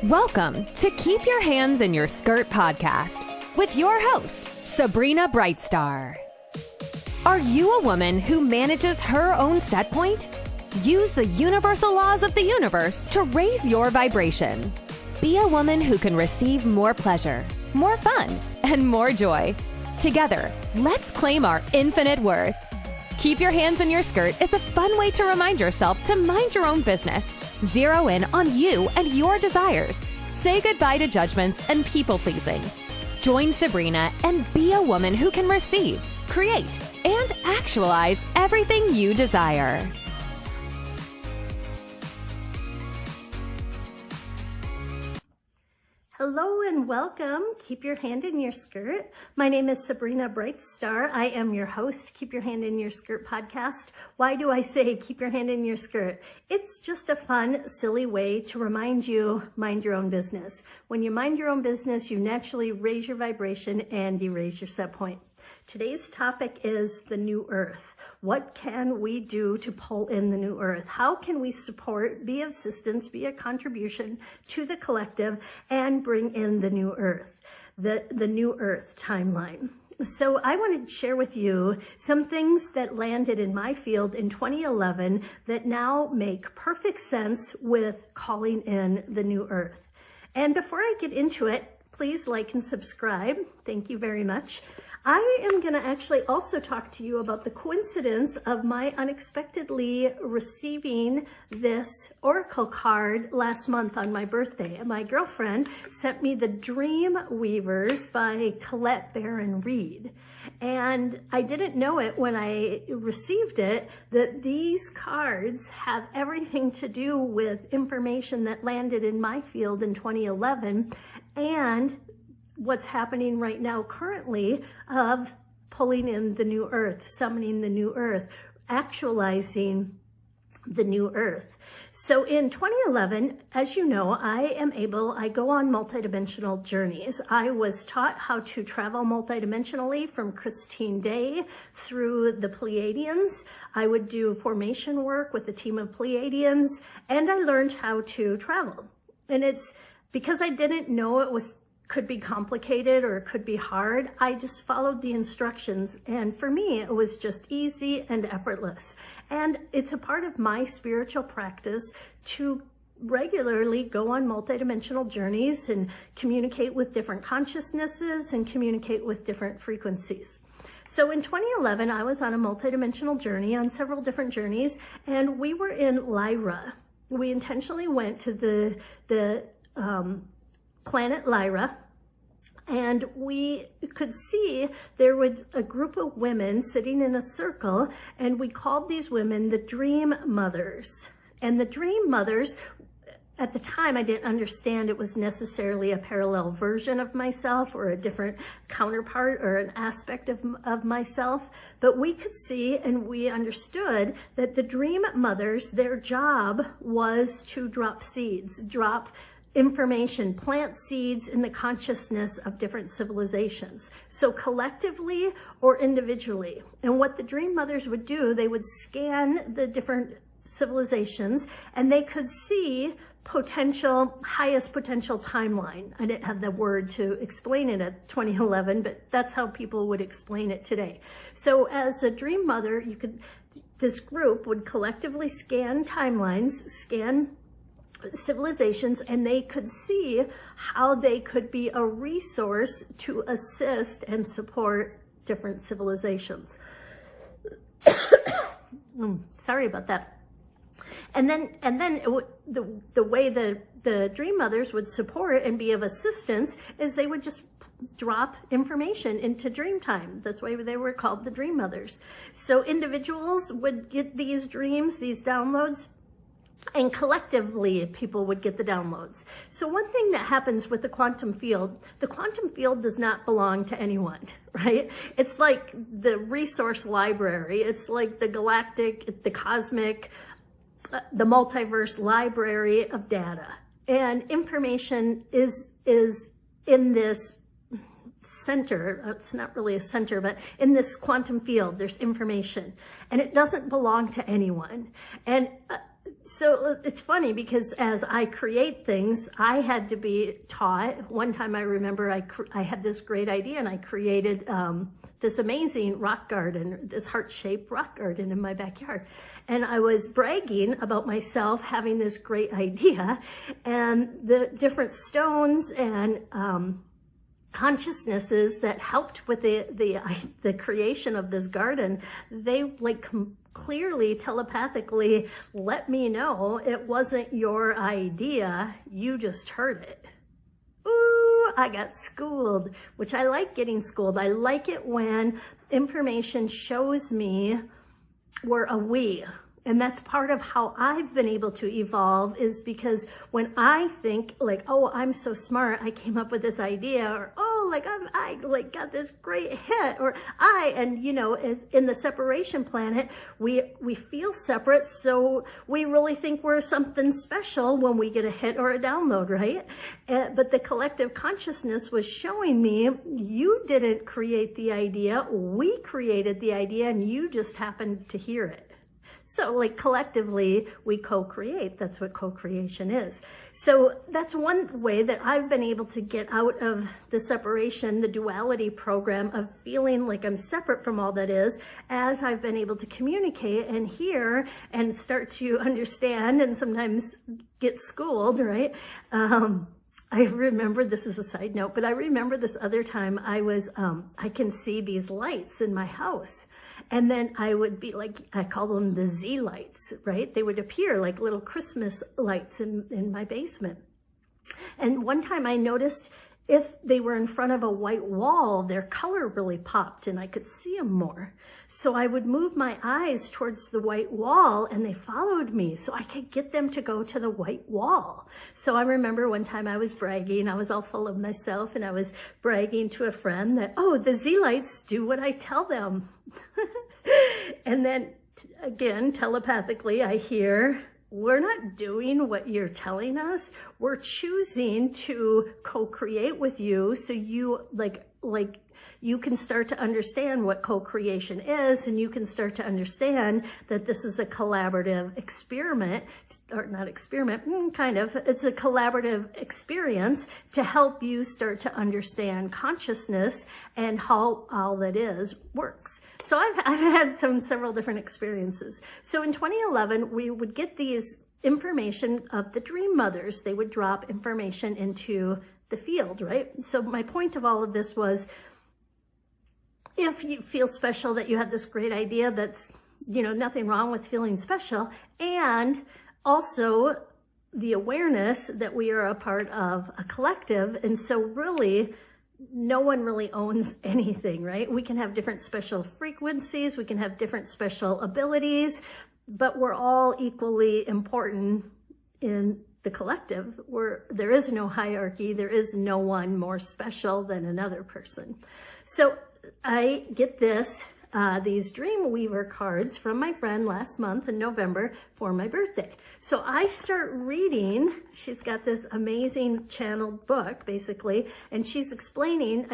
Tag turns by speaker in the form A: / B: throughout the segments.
A: Welcome to Keep Your Hands in Your Skirt podcast with your host, Sabrinabrightstar. Are you a woman who manages her own set point? Use the universal laws of the universe to raise your vibration. Be a woman who can receive more pleasure, more fun, and more joy. Together, let's claim our infinite worth. Keep Your Hands in Your Skirt is a fun way to remind yourself to mind your own business. Zero in on you and your desires. Say goodbye to judgments and people-pleasing. Join Sabrina and be a woman who can receive, create, and actualize everything you desire.
B: Hello and welcome. Keep your hand in your skirt. My name is Sabrinabrightstar. I am your host, Keep Your Hand in Your Skirt podcast. Why do I say keep your hand in your skirt? It's just a fun, silly way to remind you, mind your own business. When you mind your own business, you naturally raise your vibration and you raise your set point. Today's topic is the new earth. What can we do to pull in the new earth? How can we support, be of assistance, be a contribution to the collective and bring in the new earth, the new earth timeline? So I wanted to share with you some things that landed in my field in 2011 that now make perfect sense with calling in the new earth. And before I get into it, please like and subscribe. Thank you very much. I am going to actually also talk to you about the coincidence of my unexpectedly receiving this oracle card last month on my birthday. My girlfriend sent me the Dream Weavers by Colette Baron Reed. And I didn't know it when I received it, that these cards have everything to do with information that landed in my field in 2011 and what's happening right now currently of pulling in the new earth, summoning the new earth, actualizing the new earth. So in 2011, as you know, I go on multidimensional journeys. I was taught how to travel multidimensionally from Christine Day through the Pleiadians. I would do formation work with a team of Pleiadians, and I learned how to travel. And it's because I didn't know it could be complicated or it could be hard. I just followed the instructions, and for me it was just easy and effortless. And it's a part of my spiritual practice to regularly go on multidimensional journeys and communicate with different consciousnesses and communicate with different frequencies. So in 2011, I was on a multidimensional journey, on several different journeys, and we were in Lyran. We intentionally went to the planet Lyran, and we could see there was a group of women sitting in a circle, and we called these women the Dream Mothers. And the Dream Mothers, at the time, I didn't understand it was necessarily a parallel version of myself or a different counterpart or an aspect of myself, but we could see and we understood that the Dream Mothers, their job was to drop seeds, drop information, plant seeds in the consciousness of different civilizations. So collectively or individually. And what the Dream Mothers would do, they would scan the different civilizations and they could see highest potential timeline. I didn't have the word to explain it at 2011, but that's how people would explain it today. So as a Dream Mother, this group would collectively scan timelines, scan civilizations, and they could see how they could be a resource to assist and support different civilizations. Sorry about that. And then the way the Dream Mothers would support and be of assistance is they would just drop information into dream time. That's why they were called the Dream Mothers. So individuals would get these dreams, these downloads, and collectively people would get the downloads. So one thing that happens with the quantum field does not belong to anyone, right? It's like the resource library. It's like the galactic, the cosmic, the multiverse library of data. And information is in this center. It's not really a center, but in this quantum field, there's information, and it doesn't belong to anyone. And So it's funny because as I create things, I had to be taught. One time I remember I had this great idea and I created this amazing rock garden, this heart-shaped rock garden in my backyard. And I was bragging about myself having this great idea, and the different stones and consciousnesses that helped with the creation of this garden, they clearly telepathically let me know it wasn't your idea, you just heard it. Ooh, I got schooled, which I like getting schooled. I like it when information shows me we're a we. And that's part of how I've been able to evolve, is because when I think oh, I'm so smart, I came up with this idea, or oh, I got this great hit, or and as in the separation planet, we feel separate, so we really think we're something special when we get a hit or a download, right? But the collective consciousness was showing me, you didn't create the idea, we created the idea, and you just happened to hear it. So collectively, we co-create. That's what co-creation is. So that's one way that I've been able to get out of the separation, the duality program of feeling like I'm separate from all that is, as I've been able to communicate and hear and start to understand and sometimes get schooled, right? I remember, this is a side note, but I remember this other time I can see these lights in my house. And then I would be I call them the Z lights, right? They would appear like little Christmas lights in my basement. And one time I noticed if they were in front of a white wall, their color really popped and I could see them more. So I would move my eyes towards the white wall and they followed me so I could get them to go to the white wall. So I remember one time I was bragging, I was all full of myself, and I was bragging to a friend that, oh, the Z lights do what I tell them. And then again, telepathically, I hear, we're not doing what you're telling us. We're choosing to co-create with you, so you you can start to understand what co-creation is, and you can start to understand that this is a collaborative experiment, or not experiment, kind of. It's a collaborative experience to help you start to understand consciousness and how all that is works. So I've had several different experiences. So in 2011, we would get these information of the dream mothers. They would drop information into the field, right? So my point of all of this was, if you feel special that you had this great idea, that's, nothing wrong with feeling special. And also the awareness that we are a part of a collective. And so really, no one really owns anything, right? We can have different special frequencies. We can have different special abilities, but we're all equally important in the collective, where there is no hierarchy. There is no one more special than another person. So I get these Dreamweaver cards from my friend last month in November for my birthday. So I start reading. She's got this amazing channeled book, basically, and she's explaining,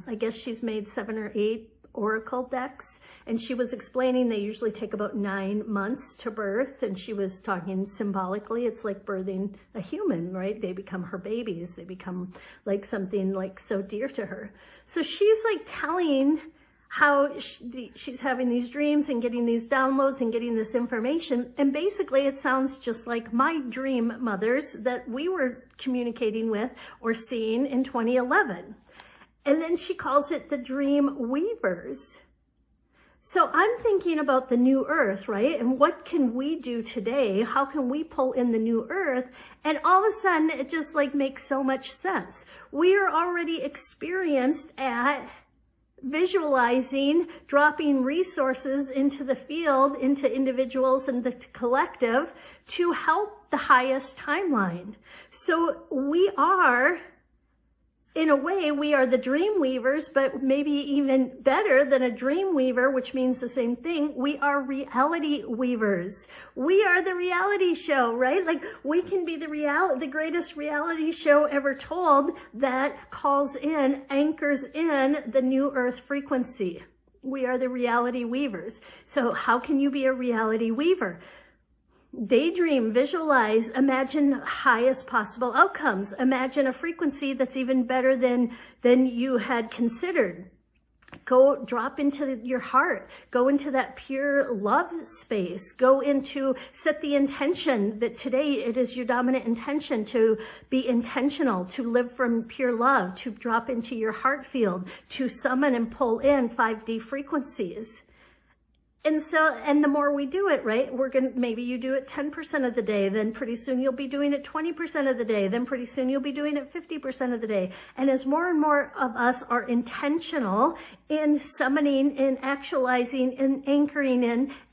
B: I guess she's made 7 or 8 oracle decks, and she was explaining they usually take about 9 months to birth, and she was talking symbolically. It's like birthing a human, right? They become her babies. They become something so dear to her. So she's telling how she's having these dreams and getting these downloads and getting this information, and basically it sounds just like my dream mothers that we were communicating with or seeing in 2011. And then she calls it the Dream Weavers. So I'm thinking about the new earth, right? And what can we do today? How can we pull in the new earth? And all of a sudden, it just makes so much sense. We are already experienced at visualizing, dropping resources into the field, into individuals and the collective to help the highest timeline. So we are, in a way, we are the dream weavers, but maybe even better than a dream weaver, which means the same thing. We are reality weavers. We are the reality show, right? We can be the greatest reality show ever told that calls in, anchors in the new earth frequency. We are the reality weavers. So how can you be a reality weaver? Daydream, visualize, imagine highest possible outcomes. Imagine a frequency that's even better than you had considered. Go drop into your heart. Go into that pure love space. Go into, set the intention that today it is your dominant intention to be intentional, to live from pure love, to drop into your heart field, to summon and pull in 5D frequencies. And the more we do it, right, maybe you do it 10% of the day, then pretty soon you'll be doing it 20% of the day, then pretty soon you'll be doing it 50% of the day. And as more and more of us are intentional in summoning, in actualizing, in anchoring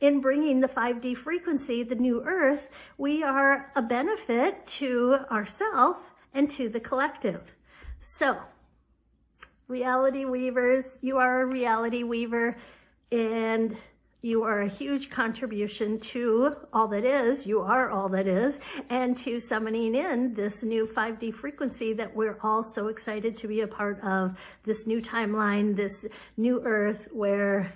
B: in bringing the 5D frequency, the new earth, we are a benefit to ourselves and to the collective. So, reality weavers, you are a reality weaver, and you are a huge contribution to all that is, you are all that is, and to summoning in this new 5D frequency that we're all so excited to be a part of, this new timeline, this new earth where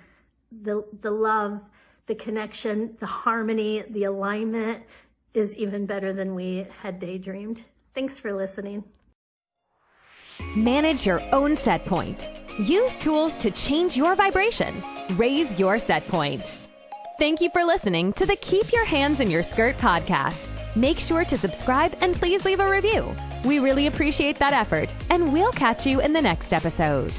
B: the love, the connection, the harmony, the alignment is even better than we had daydreamed. Thanks for listening.
A: Manage your own set point. Use tools to change your vibration. Raise your set point. Thank you for listening to the Keep Your Hands in Your Skirt podcast. Make sure to subscribe and please leave a review. We really appreciate that effort, and we'll catch you in the next episode.